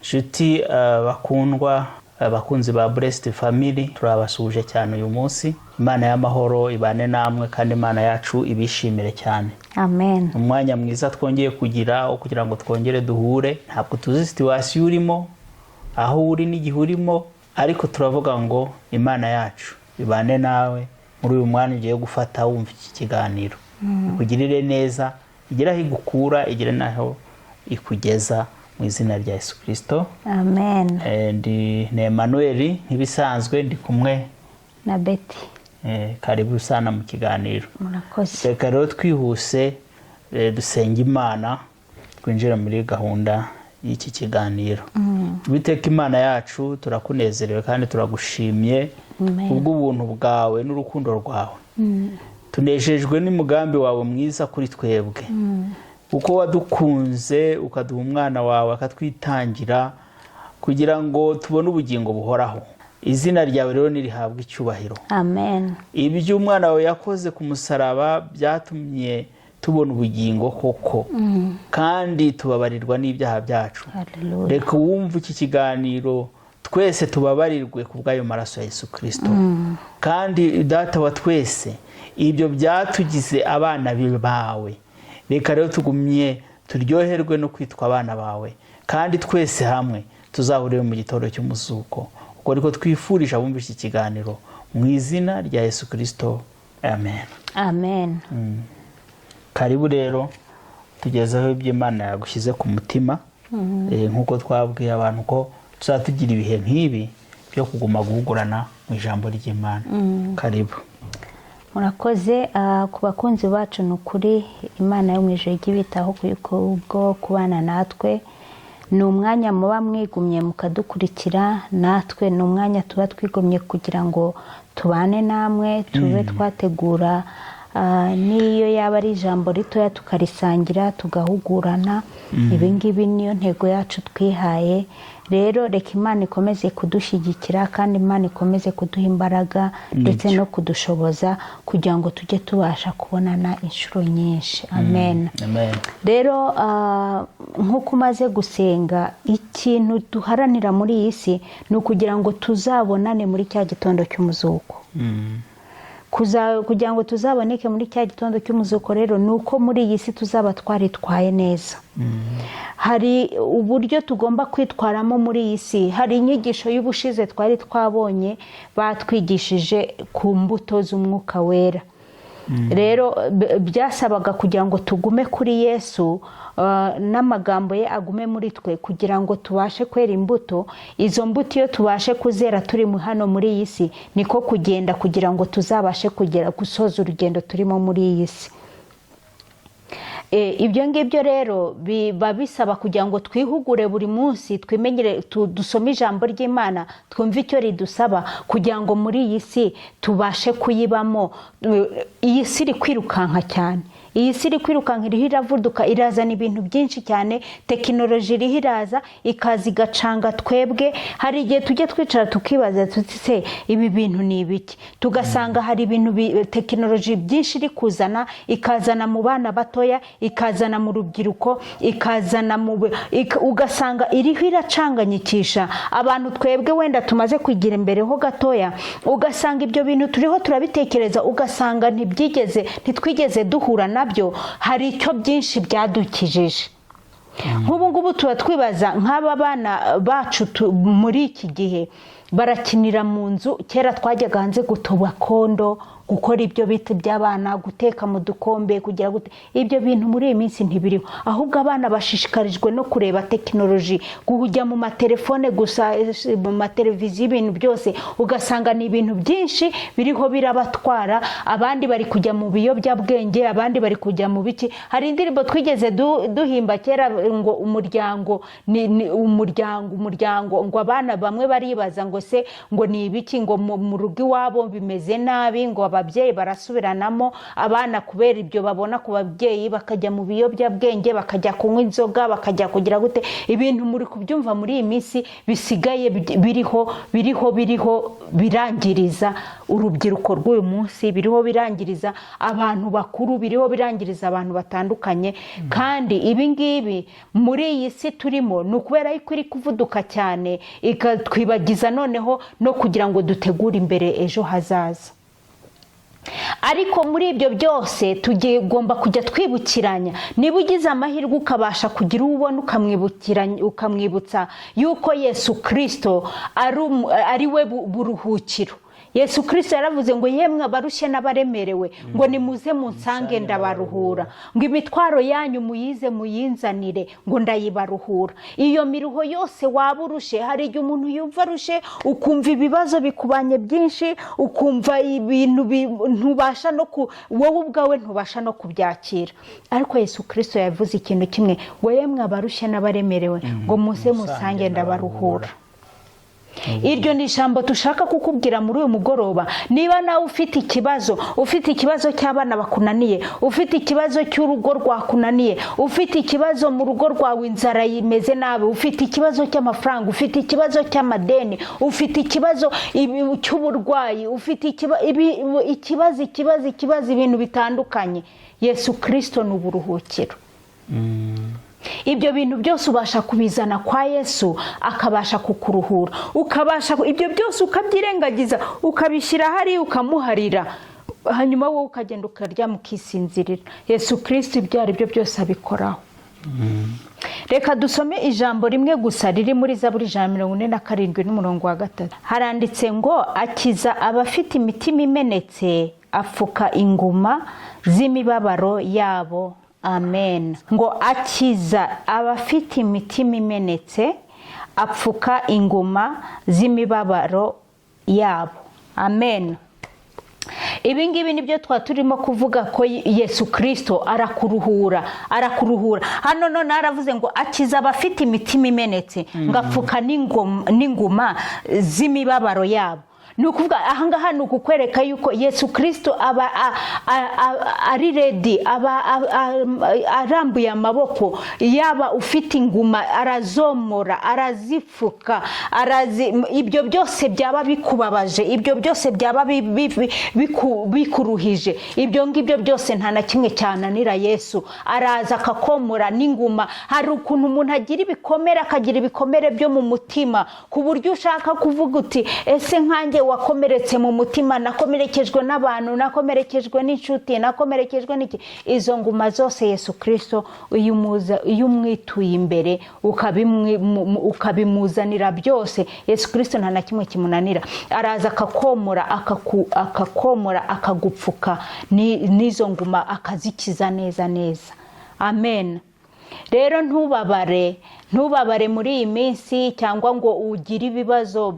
Nshuti bakundwa abakunzi ba Blessed Family, turabasuje cyane uyu munsi. Imana y'amahoro ibane namwe kandi Imana yacu ibishimire cyane. Amen. Umwanya mwiza twongeye kugira ngo twongere duhure. Ntabwo tuzi situation urimo, aho uri n'igihe urimo, ariko turavuga ngo Imana yacu ibane nawe muri uyu mwanya ugiye gufata wumva iki kiganiro. Ikugirire neza, igira aho igukura, igira naho ikugeza mu izina rya Yesu Kristo. Amen. Ndi Emmanuel ntibisanzwe, ndi kumwe na Betty. Karibu sana mu kiganiro. Murakoze. Reka rero twihuse dusenga Imana twinjira muri gahunda y'iki kiganiro. Biteka Imana yacu turakunezerewe kandi turagushimye kubw'ubuntu bwawe n'urukundo rwawe. Tunejejwe n'umugambi wawe mwiza kuri twebwe. Uko wadukunze ukaduha umwana wawe akatwitangira kugira ngo tubone ubugingo buhoraho. Izina ryawe rero nirihabwe icyubahiro. Amen. Ibyo umwana wawe yakoze ku musaraba byatumye tubona ubugingo koko, kandi tubabarirwa n'ibyaha byacu. Hallelujah. Reka wumve iki kiganiro twese tubabarirwe kubw'ayo maraso ya Yesu Kristo. Kandi data wa twese, ibyo byatugize abana bawe. Reka rero tugumye turyoherwe no kwitwa abana bawe, kandi twese hamwe tuzahurire mu gitoro cy'umuzuko. Uko ariko twifurije abumva iki kiganiro mu izina rya Yesu Kristo. Amen. Amen. Karibu rero tugezeho ibyo Imana yagushyize ku mutima. Nkuko twabwiye abantu ko tuzatugira ibihe nk'ibi byo kuguma guhugurana mu ijambo ry'Imana. Karibu. Murakoze. Ku bakunzi bacu n'ukuri Imana yo mu ijuru y'ibitaho kubwo kubana natwe. Ni umwanya muba mwigumye mukadukurikira, natwe ni umwanya tuba twigumye kugira ngo tubane namwe, tube twategura niyo yaba ari ijambo ritoya tukarisangira tugahugurana. Ibi ngibi niyo ntego yacu twihaye. Rero reka Imana ikomeze kudushyigikira kandi Imana ikomeze kuduha imbaraga ndetse no kudushoboza kugira ngo tujye tubasha kubonana inshuro nyinshi. Amen. Amen. Rero nk'uko umaze gusenga, ikintu duharanira muri iyi si ni ukugira ngo tuzabonane muri cya gitondo cy'umuzuko. Kugira ngo tuzaboneke muri cya gitondo cy'umuzuko rero ni uko muri iyi si tuzaba twaritwaye neza. Hari uburyo tugomba kwitwaramo muri iyi si. Hari inyigisho y'ubushize twari twabonye batwigishije ku mbuto z'umwuka wera. Rero byasabaga kugira ngo tugume kuri Yesu, n'amagambo ye agume muri twe kugira ngo tubashe kwera imbuto. Izo mbuto iyo tubashe kuzera turi hano muri iyi si, niko kugenda kugira ngo tuzabashe gusoza urugendo turimo muri iyi si. Ibyo ngibyo rero biba bisaba kugira ngo twihugure buri munsi, twimenyere, dusome ijambo ry'Imana, twumve icyo ridusaba kugira ngo muri iyi si tubashe kuyibamo. Iyi si iri kwirukanka cyane. Iyi si iri kwirukanka, iriho iravuduka, irazana ibintu byinshi cyane. Tekinoloji iriho iraza ikaza igacanga twebwe. Hari igihe tujye twicara tukibaza tuti se ibi bintu ni ibiki? Tugasanga hari ibintu tekinoloji byinshi iri kuzana, ikazana mu bana batoya, ikazana mu rubyiruko, ikazana ugasanga iriho iracanganyikisha abantu. Twebwe wenda tumaze kwigira imbere ho gatoya, ugasanga ibyo bintu turiho turabitekereza, ugasanga ntitwigeze duhura nabyo. Hari icyo byinshi byadukijije. Nk'ubu ngubu tuba twibaza nk'aba bana bacu muri iki gihe barakinira mu nzu. Kera twajyaga hanze gutoba kondo, gukora ibyo biti by'abana, guteka mu dukombe, kugira gute. Ibyo bintu muri iyi minsi ntibiriho. Ahubwo abana bashishikarijwe no kureba tekinoloji, kujya mu matelefone gusa, mu mateleviziyo, ibintu byose ugasanga ni ibintu byinshi biriho birabatwara. Abandi bari kujya mu biyobyabwenge, abandi bari kujya mu biki. Hari indirimbo twigeze duhimba kera ngo umuryango ngo abana bamwe baribaza ngo se ngo ni ibiki, ngo mu rugo iwabo bimeze nabi, ngo ababyeyi barasubiranamo, abana kubera ibyo babona ku babyeyi bakajya mu biyobyabwenge, bakajya kunywa inzoga, bakajya kugira gute. Ibintu muri kubyumva muri iyi minsi bisigaye biriho birangiriza urubyiruko rw'uyu munsi, biriho birangiriza abantu bakuru, biriho birangiriza abantu batandukanye. Kandi ibi ngibi muri iyi si turimo ni ukubera yuko iri kuvuduka cyane, ikatwibagiza noneho no kugira ngo dutegure imbere ejo hazaza. Ariko muri ibyo byose tugomba kujya twibukiranya. Niba ugize amahirwe ukabasha kugira ubona ukamwibutsa yuko Yesu Kristo ari we buruhukiro. Yesu Kristo yaravuze ngo yemwe abarushye n'abaremerewe ngo nimuze munsange ndabaruhura, ngo imitwaro yanyu muyize muyinzanire ngo ndayibaruhura. Iyo miruho yose waba urushe, hari igihe umuntu yumva arushe ukumva ibibazo bikubanye byinshi, ukumva ibintu ntubasha wowe ubwawe ntubasha no kubyakira. Ariko Yesu Kristo yavuze ikintu kimwe, ngo yemwe abarushye n'abaremerewe ngo muze munsange ndabaruhura. Iryo ni ijambo dushaka kukubwira muri uyu mugoroba. Niba nawe ufite ikibazo cy'abana bakunaniye, ufite ikibazo cy'urugo rwakunaniye, ufite ikibazo mu rugo rwawe inzara imeze nabi, ufite ikibazo cy'amafaranga, ufite ikibazo cy'amadeni, ufite ikibazo cy'uburwayi, ufite ikibazo ibintu bitandukanye, Yesu Kristo ni uburuhukiro. Ibyo bintu byose ubasha kubizana kwa Yesu akabasha kukuruhura, ibyo byose ukabyirengagiza ukabishyira hari ukamuharira, hanyuma wowe ukagenda ukarya mukisinzirira. Yesu Kristo ibyo ari byo byose abikoraho. Reka dusome ijambo rimwe gusa riri muri Zaburi 147:3. Haranditse ngo akiza abafite imitima imenetse, apfuka inguma z'imibabaro yabo. Amen. Ngo akiza abafite imitima imenetse, apfuka inguma z'imibabaro yabo. Amen. Ibi ngibi nibyo turimo kuvuga ko Yesu Kristo arakuruhura. Hano none aravuze ngo akiza abafite imitima imenetse, ngapfuka n'inguma z'imibabaro yabo. Nukuvuga ahangaha nukukwereka yuko Yesu Kristo aba ari ready, arambuye amaboko. Yaba ufite inguma arazomora, arazifuka, ibyo byose byaba bikubabaje, ibyo byose byaba bikuruhije, ibyo ngibyo byose nta na kimwe cyananira Yesu. Araza akakomora n'inguma. Hari ukuntu umuntu agira ibikomere, akagira ibikomere byo mu mutima ku buryo ushaka kuvuga uti ese nkanjye wakomeretse mu mutima, nakomerekejwe n'abantu, nakomerekejwe n'inshuti, nakomerekejwe n'iki. Izo nguma zose Yesu Kristo iyo umwituye imbere ukabimuzanira byose, Yesu Kristo nta na kimwe kimunanira. Araza akakomora akagupfuka n'izo nguma akazikiza neza. Amen. Rero ntubabare muri iyi minsi, cyangwa ngo ugire ibibazo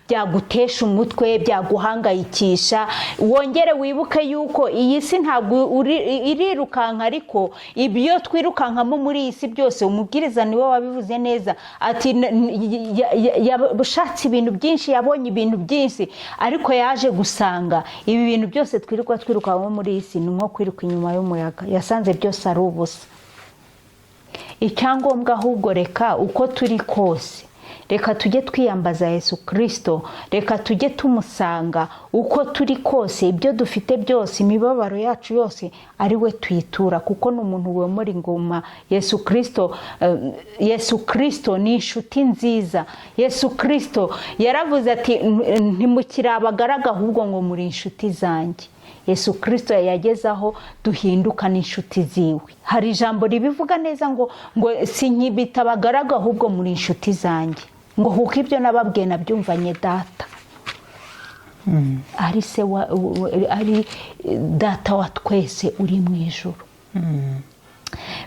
byagutesha umutwe, byaguhangayikisha. Wongere wibuke yuko iyi si ntabwo irirukanka, ariko ibyo twirukankamo muri iyi si byose umubwiriza niwe wabivuze neza ati yabushatse ibintu byinshi, yabonye ibintu byinshi, ariko yaje gusanga ibi bintu byose twirukankamo muri iyi si ni nko kwiruka inyuma y'umuyaga. Yasanze byose ari ubusa. Icyangombwa ahubwo reka uko turi kose, reka tujye twiyambaza Yesu Kristo, reka tujye tumusanga uko turi kose. Ibyo dufite byose, imibabaro yacu yose ari we tuyitura, kuko ni umuntu wemura inguma. Yesu Kristo ni inshuti nziza. Yesu Kristo yaravuze ati ntimukiri abagaraga ahubwo ngo muri inshuti zanjye. Yesu Kristo yagezaho duhinduka n'inshuti ziwe. Hari ijambo ribivuga neza ngo sinkibita abagaraga ahubwo muri inshuti zanjye, ngo kuko ibyo nababwiye nabyumvanye data. Ari data wa twese uri mu ijuru.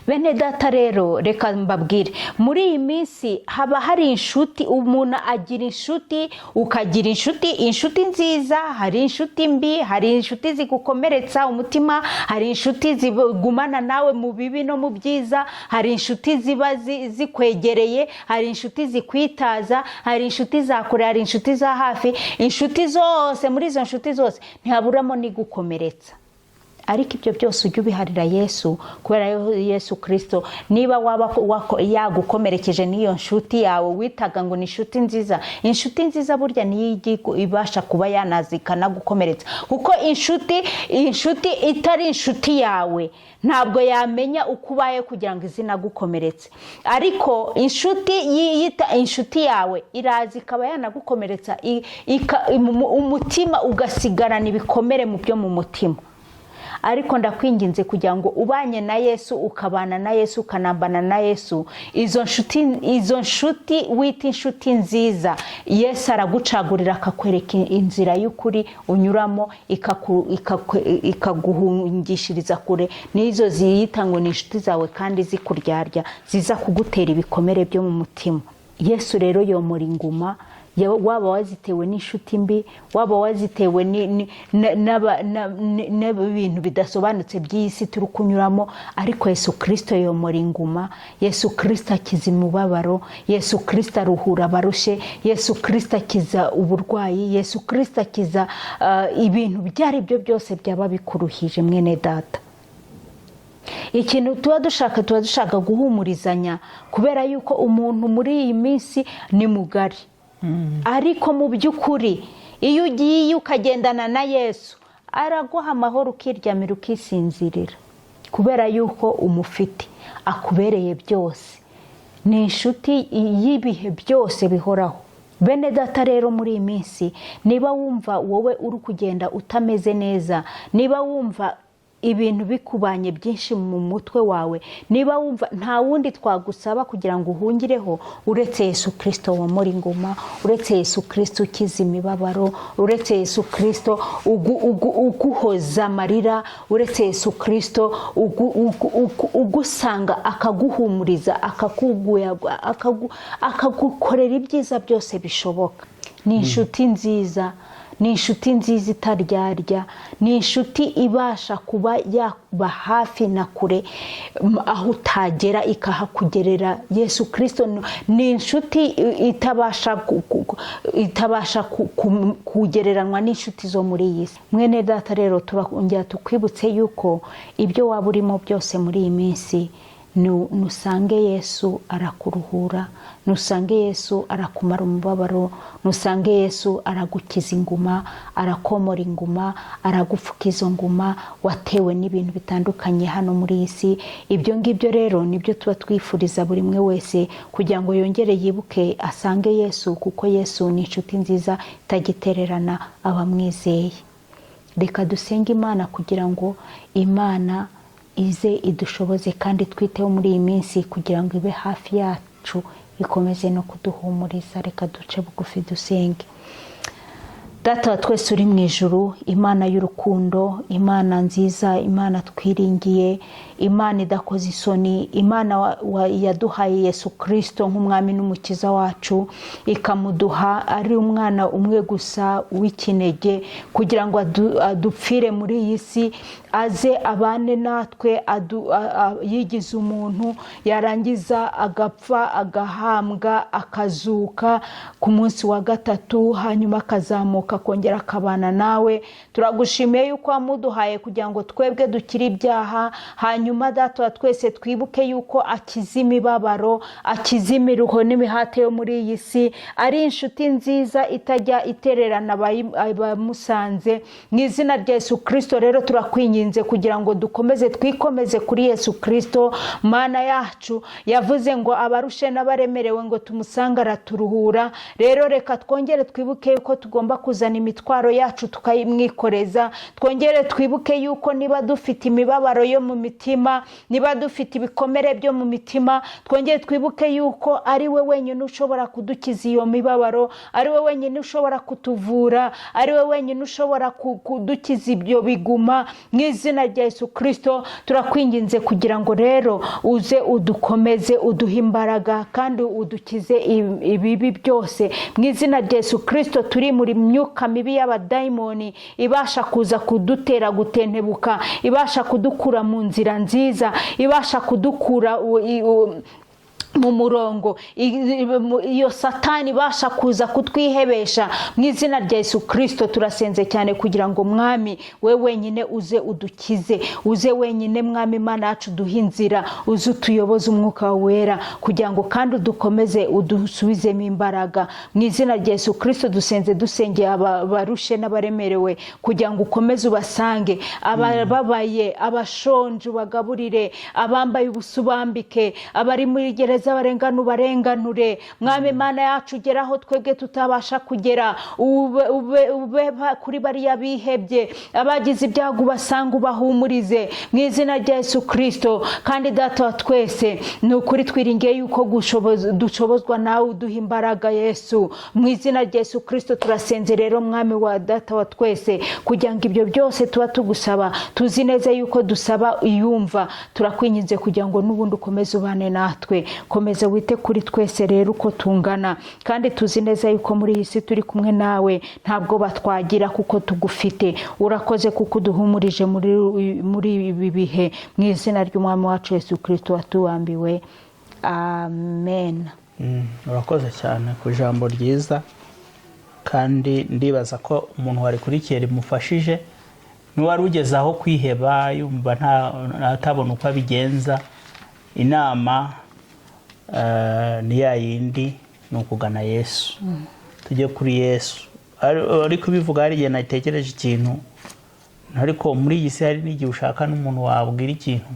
Bene data rero reka mbabwire, muri iyi minsi haba hari inshuti, umuntu agira inshuti, ukagira inshuti nziza, hari inshuti mbi, hari inshuti zigukomeretsa umutima, hari inshuti zigumana nawe mu bibi no mu byiza, hari inshuti ziba zikwegereye, hari inshuti zikwitaza, hari inshuti za kure, hari inshuti za hafi. Inshuti zose, muri izo nshuti zose ntihaburamo n'igukomeretsa. Ariko ibyo byose ujye ubiharira Yesu, kubera Yesu Kristo niba yagukomerekeje n'iyo nshuti yawe witaga ngo ni inshuti nziza, inshuti nziza burya niyo ibasha kuba yanazikana gukomeretsa. Kuko inshuti itari inshuti yawe ntabwo yamenya uko ubaye kugira ngo izina gukomeretse. Ariko inshuti yiyita inshuti yawe iraza ikaba yanagukomeretsa, umutima ugasigarana ibikomere mu byo mu mutima. Ariko ndakwinginze kugira ngo ubanye na Yesu, ukabana na Yesu, ukanambana na Yesu, izo nshuti wita inshuti nziza, Yesu aragucagurira akakwereka inzira y'ukuri unyuramo, ikaguhungishiriza kure n'izo ziyita ngo ni inshuti zawe kandi zikuryarya, ziza kugutera ibikomere byo mu mutima. Yesu rero yomora inguma, waba wazitewe n'inshuti mbi, waba wazitewe n'ibintu bidasobanutse by'isi turi kunyuramo, ariko Yesu Kristo yomora inguma, Yesu Kristo akiza imibabaro, Yesu Kristo aruhura abarushe, Yesu Kristo akiza uburwayi, Yesu Kristo akiza ibintu byari byo byose byaba bikuruhije mwene data. Ikintu tuba dushaka guhumurizanya, kubera yuko umuntu muri iyi minsi ni mugari. Ariko mu by'ukuri iyo ugiye ukagendana na Yesu araguha amahoro, ukiryamira ukisinzirira, kubera yuko umufite, akubereye byose, ni inshuti y'ibihe byose bihoraho. Bene data rero muri iyi minsi niba wumva wowe uri kugenda utameze neza, niba wumva ibintu bikubanye byinshi mu mutwe wawe, niba wumva nta wundi twagusaba kugira ngo uhungireho uretse Yesu Kristo womora inguma, uretse Yesu Kristo ukiza imibabaro, uretse Yesu Kristo uguhoza amarira, uretse Yesu Kristo ugusanga akaguhumuriza, akagukorera ibyiza byose bishoboka. Ni inshuti nziza, ni inshuti nziza itaryarya, ni inshuti ibasha kuba yaba hafi na kure, aho utagera ikahakugerera. Yesu Kristo ni inshuti itabasha kugereranywa n'inshuti zo muri iyi si. Mwene data rero turongera tukwibutse yuko ibyo waba urimo byose muri iyi minsi, nusange Yesu arakuruhura, nusange Yesu arakumara umubabaro, nusange Yesu aragukiza inguma, arakomora inguma, aragufuka izo nguma watewe n'ibintu bitandukanye hano muri iyi si. Ibyo ngibyo rero nibyo tuba twifuriza buri mwe wese, kugira ngo yongere yibuke asange Yesu, kuko Yesu ni inshuti nziza itagitererana abamwizeye. Reka dusenge Imana kugira ngo Imana ize idushoboze kandi twiteho muri iyi minsi, kugira ngo ibe hafi yacu, ikomeze no kuduhumuriza. Reka duce bugufi dusenge. Data wa twese uri mu ijuru, Imana y'urukundo, Imana nziza, Imana twiringiye, Imana idakoze isoni, Imana yaduhaye Yesu Kristo nk'umwami n'umukiza wacu, ikamuduha ari umwana umwe gusa w'ikinege, kugira ngo adupfire muri iyi si, aze abane natwe, yigize umuntu, yarangiza agapfa, agahambwa, akazuka ku munsi wa gatatu, hanyuma akazamuka kongera akabana nawe. Turagushimiye yuko wamuduhaye kugira ngo twebwe dukire ibyaha, hanyuma Data wa twese twibuke yuko akiza imibabaro, akiza imiruho n'imihate yo muri iyi si, ari inshuti nziza itajya itererana abamusanze. Mu izina rya Yesu Kristo rero turakwinginze kugira ngo dukomeze twikomeze kuri Yesu Kristo. Mana yacu yavuze ngo abarushe n'abaremerewe ngo tumusanga araturuhura. Rero reka twongere twibuke yuko tugomba kuza kuzana imitwaro yacu tukayimwikoreza. Twongere twibuke yuko niba dufite imibabaro yo mu mitima, niba dufite ibikomere byo mu mitima, twongere twibuke yuko ari we wenyine ushobora kudukiza iyo mibabaro, ari we wenyine ushobora kutuvura, ari we wenyine ushobora kudukiza ibyo biguma. Mu izina rya Yesu Kristo turakwinginze kugira ngo rero uze udukomeze, uduhe imbaraga kandi udukize ibibi byose. Mu izina rya Yesu Kristo turi muri myuka mibi y'abadayimoni ibasha kuza kudutera gutentebuka, ibasha kudukura mu nzira nziza, ibasha kudukura mu murongo. Iyo satani basha kuza kutwihebesha. Mu izina rya Yesu Kristo turasenze cyane kugira ngo mwami we wenyine uze udukize, uze wenyine mwami Imana yacu duhe inzira, uze utuyoboze umwuka wera kugira ngo kandi udukomeze udusubizemo imbaraga. Mu izina rya Yesu Kristo dusenze dusengeye abarushe n'abaremerewe kugira ngo ukomeze ubasange, ababaye, abashonje ubagaburire, abambaye ubusubambike, abari muri gereza barenganure. Mwami Imana yacu ugeraho twebwe tutabasha kugera, ube kuri bariya bihebye, abagize ibyago ubasanga ubahumurize mu izina rya Yesu Kristo. Kandi data wa twese ni ukuri twiringiye yuko dushobozwa nawe uduha imbaraga Yesu. Mu izina rya Yesu Kristo turasenze rero mwami wa data wa twese kugira ngo ibyo byose tuba tugusaba tuzi neza yuko dusaba iyumva. Turakwinginze kugira ngo n'ubundi ukomeze ubane natwe, komeza wite kuri twese rero uko tungana, kandi tuzi neza yuko muri iyi si turi kumwe nawe ntabwo batwagira kuko tugufite. Urakoze kuko uduhumurije muri ibi bihe, mu izina ry'umwami wacu Yesu Kristo watubambiwe. Amen. Urakoze cyane ku jambo ryiza, kandi ndibaza ko umuntu warikurikiye rimufashije. N'uwari ugeze aho kwiheba yumva ntabona uko abigenza, inama ni ya yindi, ni ukugana Yesu. Tujye kuri Yesu. Ariko bivuga hari igihe natekereje ikintu, ariko muri iyi si hari n'igihe ushaka n'umuntu wabwira ikintu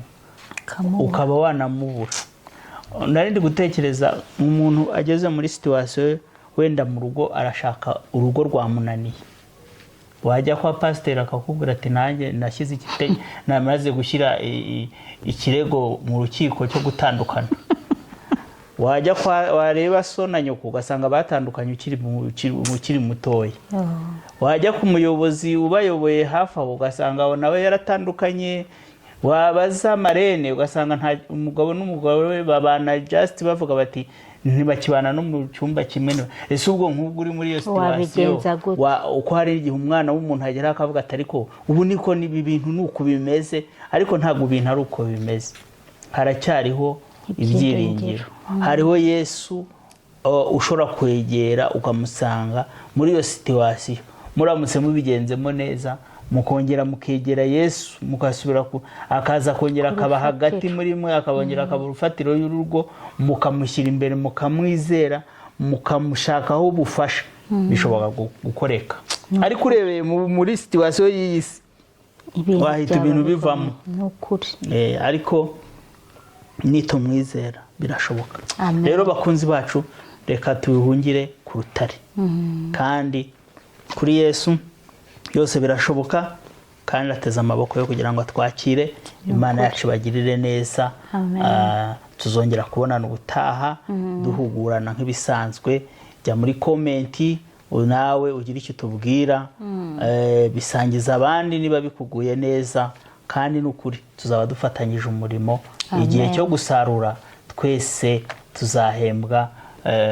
ukaba wanamubura. Narindi gutekereza umuntu ageze muri situation wenda mu rugo arashaka urugo rwamunaniye, wajya kwa pasiteri akakubwira ati nanjye nashyize namaze gushyira ikirego mu rukiko cyo gutandukana. Wajya wareba so na nyoko ugasanga batandukanye ukiri mutoya. Wajya ku muyobozi ubayoboye hafi aho ugasanga nawe yaratandukanye. Wabaza marene ugasanga nta umugabo n'umugore babana just bavuga bati ntibakibana no mu cyumba kimwe. Ese ubwo nk'ubwo uri muri iyo situation uko hari igihe umwana w'umuntu agera akavuga ati ariko ubu niko nibi bintu nuko bimeze, ariko ntabwo bintu ari uko bimeze. Haracyariho ibyiringiro, hariho Yesu ushobora kwegera ukamusanga muri iyo situation. Muramutse mubigenzemo neza, mukongera mukegera Yesu, mukasubira akaza kongera akaba hagati muri mwe, akabongera akaba urufatiro y'urugo, mukamushyira imbere, mukamwizera, mukamushakaho ubufasha, bishobora gukoreka. Ariko urebeye muri situation y'isi wahita ibintu bivamo. Ariko nitumwizera birashoboka. Rero bakunzi bacu, reka tubihungire ku rutare, kandi kuri Yesu byose birashoboka, kandi ateze amaboko yo kugira ngo atwakire. Imana yacu bagirire neza. Tuzongera kubonana ubutaha duhugurana nk'ibisanzwe. Jya muri komenti nawe ugira icyo tubwira, bisangiza abandi niba bikuguye neza, kandi n'ukuri tuzaba dufatanyije umurimo. Igihe cyo gusarura twese tuzahembwa,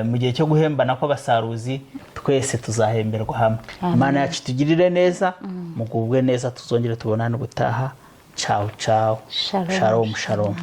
mu gihe cyo guhembana kw'abasaruzi twese tuzahemberwa hamwe. Imana yacu tugirire neza, mugubwe neza, tuzongere tubonane ubutaha. Ciao ciao. Shalom shalom.